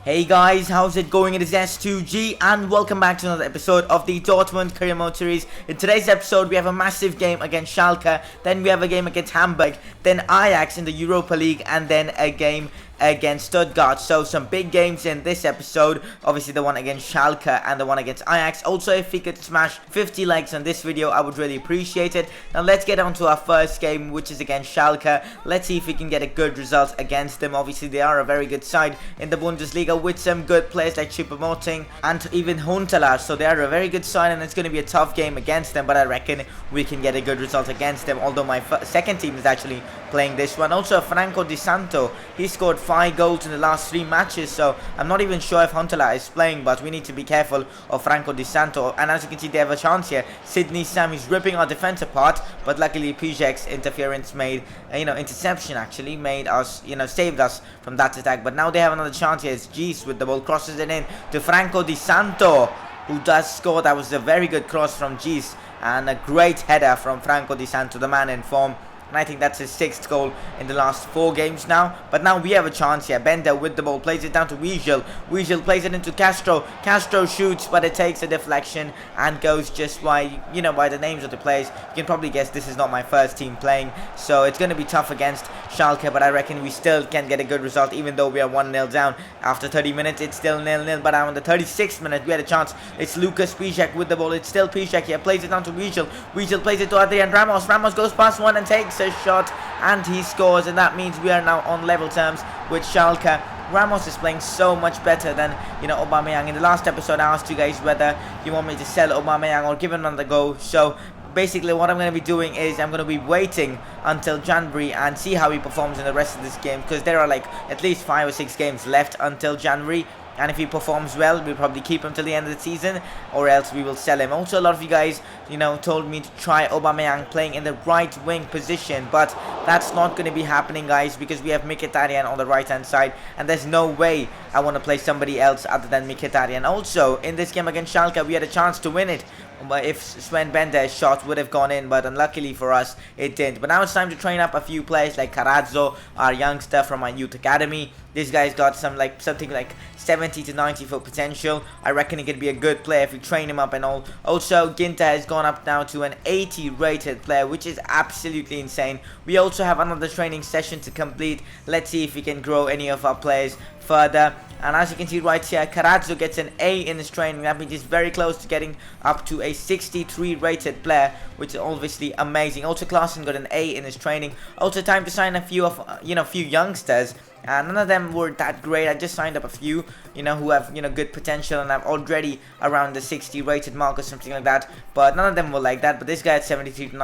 Hey guys, how's it going? It is S2G and welcome back to another episode of the Dortmund Career Mode series. In today's episode, we have a massive game against Schalke, then we have a game against Hamburg, then Ajax in the Europa League, and then a game against Stuttgart. So some big games in this episode, obviously the one against Schalke and the one against Ajax. Also, if we could smash 50 likes on this video, I would really appreciate it. Now let's get on to our first game, which is against Schalke. Let's see if we can get a good result against them. Obviously they are a very good side in the Bundesliga with some good players like Choupo-Moting and even Huntelaar. So they are a very good side and it's going to be a tough game against them, but I reckon we can get a good result against them, although my second team is actually playing this one. Also, Franco Di Santo, he scored 5 goals in the last 3 matches, so I'm not even sure if Huntelaar is playing, but we need to be careful of Franco Di Santo. And as you can see, they have a chance here. Sidney Sam is ripping our defense apart, but luckily Piszczek's interference made, interception actually made us, saved us from that attack. But now they have another chance here. It's Gis with the ball, crosses it in to Franco Di Santo, who does score. That was a very good cross from Gis and a great header from Franco Di Santo, the man in form. And I think that's his 6th goal in the last 4 games now. But now we have a chance here. Bender with the ball, plays it down to Weigl. Weigl plays it into Castro. Castro shoots, but it takes a deflection and goes just by the names of the players. You can probably guess this is not my first team playing, so it's going to be tough against Schalke. But I reckon we still can get a good result, even though we are 1-0 down. After 30 minutes, it's still 0-0. But on the 36th minute, we had a chance. It's Lucas Piszczek with the ball. It's still Piszczek here. Plays it down to Weigl. Weigl plays it to Adrian Ramos. Ramos goes past one and takes a shot, and he scores, and that means we are now on level terms with Schalke. Ramos is playing so much better than Aubameyang. In the last episode I asked you guys whether you want me to sell Aubameyang or give him another go. So basically what I'm going to be doing is I'm going to be waiting until January and see how he performs in the rest of this game, because there are like at least 5 or 6 games left until January. And if he performs well, we'll probably keep him till the end of the season, or else we will sell him. Also, a lot of you guys, told me to try Aubameyang playing in the right wing position, but that's not going to be happening, guys, because we have Mkhitaryan on the right-hand side, and there's no way I want to play somebody else other than Mkhitaryan. Also, in this game against Schalke, we had a chance to win it. But if Sven Bender's shot would have gone in, but unluckily for us, it didn't. But now it's time to train up a few players like Carazzo, our youngster from our youth academy. This guy's got something like 70 to 90 foot potential. I reckon he could be a good player if we train him up and all. Also, Ginter has gone up now to an 80 rated player, which is absolutely insane. We also have another training session to complete. Let's see if we can grow any of our players further. And as you can see right here, Carazzo gets an A in his training. That means he's very close to getting up to a 63 rated player, which is obviously amazing. Also, Klaassen got an A in his training. Also, time to sign a few youngsters. And none of them were that great. I just signed up a few, who have, good potential and have already around the 60 rated mark or something like that. But none of them were like that. But this guy had 73 to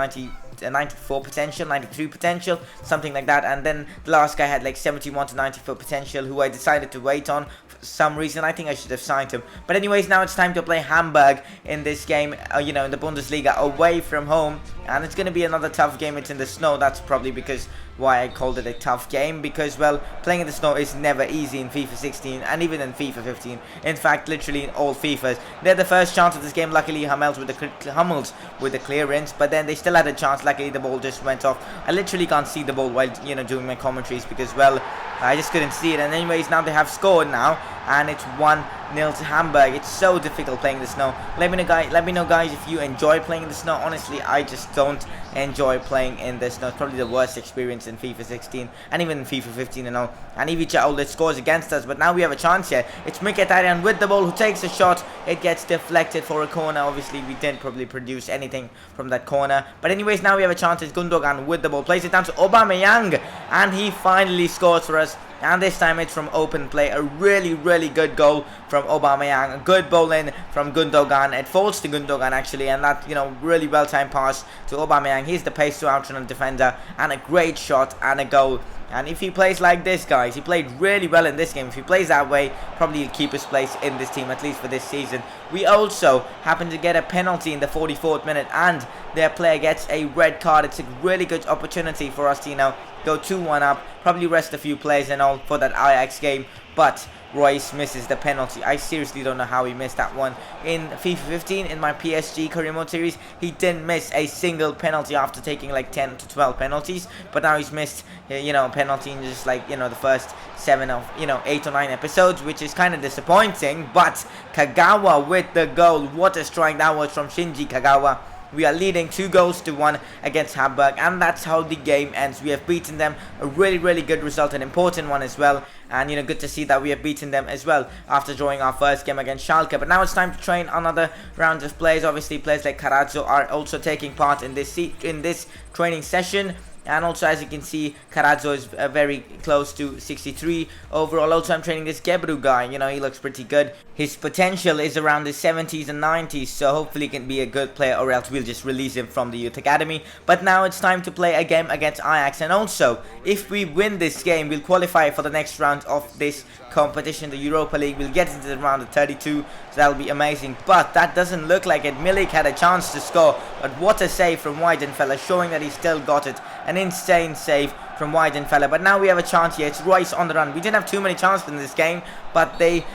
94 potential, 93 potential, something like that. And then the last guy had like 71 to 94 potential, who I decided to wait on for some reason. I think I should have signed him. But anyways, now it's time to play Hamburg in this game, in the Bundesliga away from home. And it's going to be another tough game. It's in the snow. That's probably because why I called it a tough game, because, well, playing in the snow is never easy in FIFA 16 and even in FIFA 15. In fact, literally in all FIFAs. They had the first chance of this game. Luckily, Hummels with the clearance, but then they still had a chance. Luckily, the ball just went off. I literally can't see the ball while, doing my commentaries, because, well, I just couldn't see it. And anyways, now they have scored now, and it's 1-0 to Hamburg. It's so difficult playing in the snow. Let me know, guys, if you enjoy playing in the snow. Honestly, I just don't enjoy playing in the snow. It's probably the worst experience in FIFA 16 and even in FIFA 15 and all. And Ivica Olet scores against us, but now we have a chance here. It's Mkhitaryan with the ball, who takes a shot. It gets deflected for a corner. Obviously, we didn't probably produce anything from that corner. But anyways, now we have a chance. It's Gundogan with the ball, plays it down to Aubameyang, and he finally scores for us. And this time it's from open play. A really, really good goal from Aubameyang. A good ball in from Gundogan. It falls to Gundogan actually, and that, really well-timed pass to Aubameyang. He's the pace to outrun defender, and a great shot and a goal. And if he plays like this, guys, he played really well in this game. If he plays that way, probably he'll keep his place in this team, at least for this season. We also happen to get a penalty in the 44th minute, and their player gets a red card. It's a really good opportunity for us to, go 2-1 up, probably rest a few players and all for that Ajax game. But Royce misses the penalty. I seriously don't know how he missed that one. In FIFA 15, in my PSG career mode series, he didn't miss a single penalty after taking like 10 to 12 penalties, but now he's missed a penalty in just like the first 7 of 8 or 9 episodes, which is kind of disappointing. But Kagawa with the goal. What a strike that was from Shinji Kagawa. We are leading 2-1 against Hamburg, and that's how the game ends. We have beaten them, a really good result, an important one as well, and good to see that we have beaten them as well after drawing our first game against Schalke. But now it's time to train another round of players. Obviously players like Carazzo are also taking part in this training session. And also, as you can see, Carazzo is very close to 63 overall. Also, I'm training this Gebru guy. He looks pretty good. His potential is around the 70s and 90s, so hopefully he can be a good player, or else we'll just release him from the youth academy. But now it's time to play a game against Ajax. And also, if we win this game, we'll qualify for the next round of this competition, the Europa League. We'll get into the round of 32, so that'll be amazing. But that doesn't look like it. Milik had a chance to score, but what a save from Weidenfeller, showing that he still got it. An insane save from Weidenfeller. But now we have a chance here. It's Royce on the run. We didn't have too many chances in this game, but they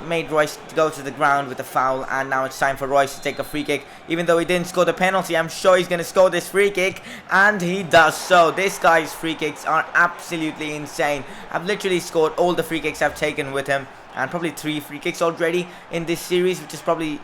made Royce go to the ground with a foul, and now it's time for Royce to take a free kick. Even though he didn't score the penalty, I'm sure he's going to score this free kick, and he does so. This guy's free kicks are absolutely insane. I've literally scored all the free kicks I've taken with him, and probably 3 free kicks already in this series, which is probably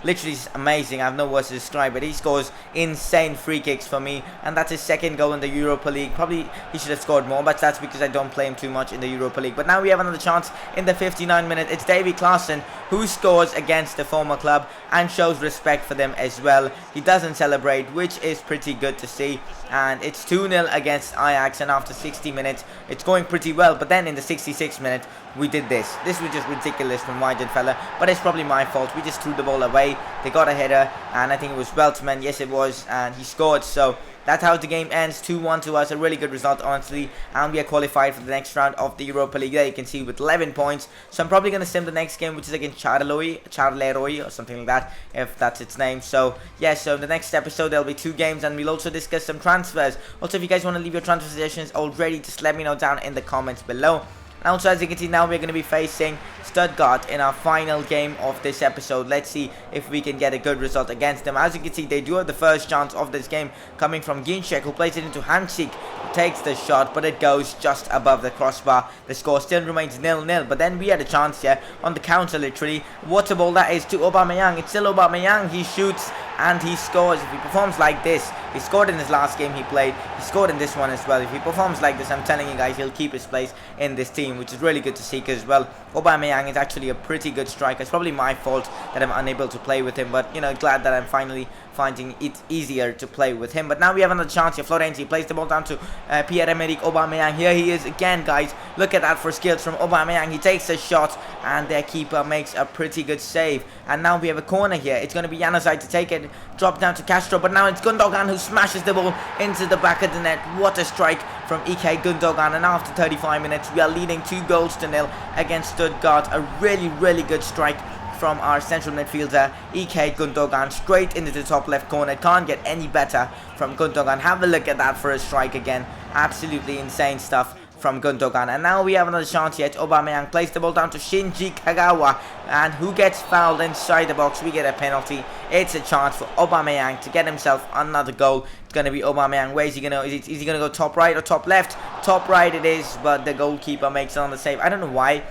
literally amazing. I have no words to describe it. He scores insane free kicks for me, and that's his second goal in the Europa League. Probably he should have scored more, but that's because I don't play him too much in the Europa League. But now we have another chance in the 59th minute. It's Davy Klaassen who scores against the former club and shows respect for them as well. He doesn't celebrate, which is pretty good to see. And it's 2-0 against Ajax, and after 60 minutes it's going pretty well. But then in the 66th minute we did this. This was just ridiculous from Weidenfeller, but it's probably my fault. We just threw the ball away. They got a header, and I think it was Weltman. Yes, it was, and he scored. So that's how the game ends. 2-1 to us. A really good result, honestly. And we are qualified for the next round of the Europa League. There you can see with 11 points. So I'm probably going to sim the next game, which is against Charleroi or something like that, if that's its name. So yeah, so in the next episode there'll be 2 games, and we'll also discuss some transfers. Also, if you guys want to leave your transfer suggestions already, just let me know down in the comments below. And also, as you can see, now we're going to be facing Stuttgart in our final game of this episode. Let's see if we can get a good result against them. As you can see, they do have the first chance of this game coming from Ginczek, who plays it into Hamsik, who takes the shot, but it goes just above the crossbar. The score still remains 0-0, but then we had a chance here on the counter, literally. What a ball that is to Aubameyang. It's still Aubameyang. He shoots and he scores. If he performs like this, he scored in his last game he played, he scored in this one as well. If he performs like this, I'm telling you guys, he'll keep his place in this team, which is really good to see, because well, Aubameyang is actually a pretty good striker. It's probably my fault that I'm unable to play with him, but glad that I'm finally finding it easier to play with him. But now we have another chance here. Florenzi plays the ball down to Pierre-Emerick Aubameyang. Here he is again, guys. Look at that for skills from Aubameyang. He takes a shot, and their keeper makes a pretty good save. And now we have a corner here. It's going to be Januzaj to take it, drop down to Castro, but now it's Gundogan who smashes the ball into the back of the net. What a strike from Ilkay Gundogan, and after 35 minutes we are leading 2-0 against Stuttgart. A really good strike from our central midfielder Ilkay Gundogan, straight into the top left corner. Can't get any better from Gundogan. Have a look at that for a strike again. Absolutely insane stuff from Gundogan. And now we have another chance yet. Aubameyang plays the ball down to Shinji Kagawa, and who gets fouled inside the box? We get a penalty. It's a chance for Aubameyang to get himself another goal. It's going to be Aubameyang. Where is he going to is he going to go top right or top left? Top right it is, but the goalkeeper makes it on the save. I don't know why.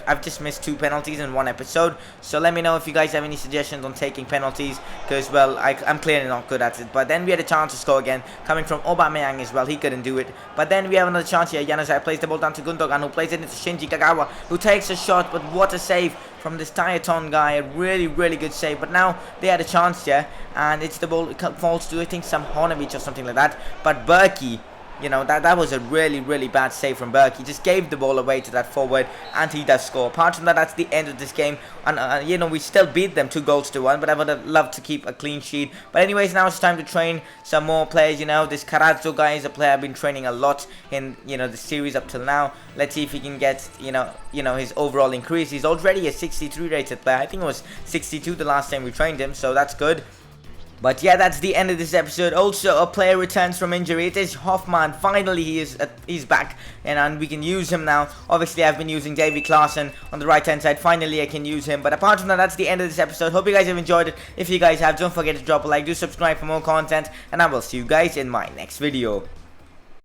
I've just missed 2 penalties in one episode, so let me know if you guys have any suggestions on taking penalties, because well, I'm clearly not good at it. But then we had a chance to score again coming from Aubameyang as well. He couldn't do it, but then we have another chance here. Januzaj plays the ball down to Gundogan, who plays it into Shinji Kagawa, who takes a shot, but what a save from this Tayaton guy. A really good save. But now they had a chance here, and it's the ball, it falls to I think some Hornovich or something like that, but Berkey, that was a really bad save from Burke. He just gave the ball away to that forward, and he does score. Apart from that, that's the end of this game. And we still beat them 2-1, but I would have loved to keep a clean sheet. But anyways, now it's time to train some more players. This Carazzo guy is a player I've been training a lot in the series up till now. Let's see if he can get his overall increase. He's already a 63 rated player. I think it was 62 the last time we trained him, so that's good. But yeah, that's the end of this episode. Also, a player returns from injury. It is Hoffman. Finally, he's back, and we can use him now. Obviously, I've been using Davy Klaassen on the right-hand side. Finally, I can use him. But apart from that, that's the end of this episode. Hope you guys have enjoyed it. If you guys have, don't forget to drop a like, do subscribe for more content, and I will see you guys in my next video.